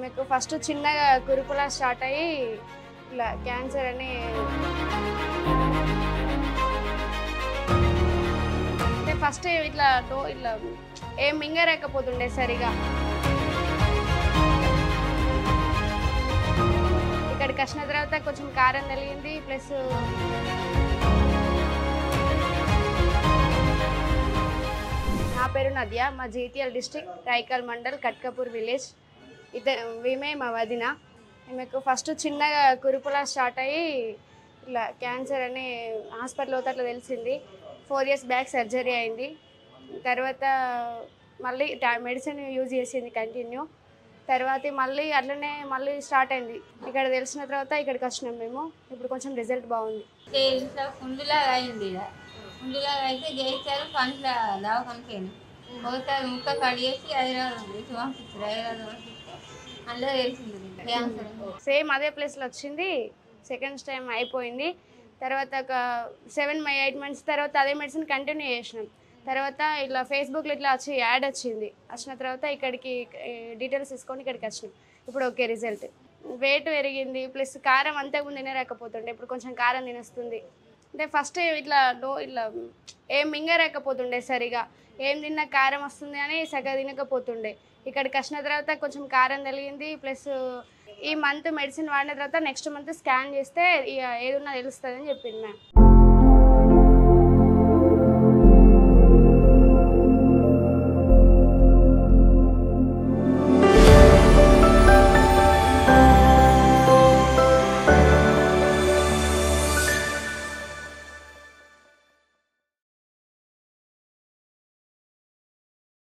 ఈమెకు ఫస్ట్ చిన్నగా కురుపులా స్టార్ట్ అయ్యి ఇలా క్యాన్సర్ అని అంటే ఫస్ట్ ఇట్లా ఇట్లా ఏం మింగరేకపోతుండే సరిగా. ఇక్కడికి వచ్చిన తర్వాత కొంచెం కారం కలిగింది ప్లస్ నా పేరు నద్య, మా GTL district Raikal mandal Katkapur village. ఈమె మా వదిన. ఈమెకు ఫస్ట్ చిన్నగా కురుపులా స్టార్ట్ అయ్యి ఇలా క్యాన్సర్ అని హాస్పిటల్ పోతే అట్లా తెలిసింది. 4 years బ్యాక్ సర్జరీ అయింది. తర్వాత మళ్ళీ మెడిసిన్ యూజ్ చేసింది కంటిన్యూ. తర్వాత మళ్ళీ స్టార్ట్ అయింది. ఇక్కడ తెలిసిన తర్వాత ఇక్కడికి వచ్చినాం మేము. ఇప్పుడు కొంచెం రిజల్ట్ బాగుంది. ముందులాగా అయింది. ముందులాగా అయితే చేశారు పండ్ల దవాఖానకి పోతారు ముక్క కడిగేసి హైదరాబాద్ పంపిస్తారు. అందులో తెలిసింది క్యాన్సర్. సేమ్ అదే ప్లేస్లో వచ్చింది. సెకండ్ టైం అయిపోయింది. తర్వాత ఒక 7-8 months తర్వాత అదే మెడిసిన్ కంటిన్యూ చేసినాం. తర్వాత ఇట్లా ఫేస్బుక్లో ఇట్లా వచ్చి యాడ్ వచ్చిన తర్వాత ఇక్కడికి డీటెయిల్స్ తీసుకొని ఇక్కడికి వచ్చినాం. ఇప్పుడు ఓకే రిజల్ట్. వెయిట్ పెరిగింది ప్లస్ కారం అంతకుముందు తినలేకపోతుండే, ఇప్పుడు కొంచెం కారం తినేస్తుంది. అంటే ఫస్ట్ ఇట్లా ఏం మింగరేకపోతుండే సరిగా, ఏం తిన్నా కారం వస్తుంది అని సగం తినకపోతుండే. ఇక్కడికి వచ్చిన తర్వాత కొంచెం కారం కలిగింది ప్లస్ ఈ మంత్ మెడిసిన్ వాడిన తర్వాత నెక్స్ట్ మంత్ స్కాన్ చేస్తే ఏదున్నా తెలుస్తుంది అని చెప్పింది మ్యామ్.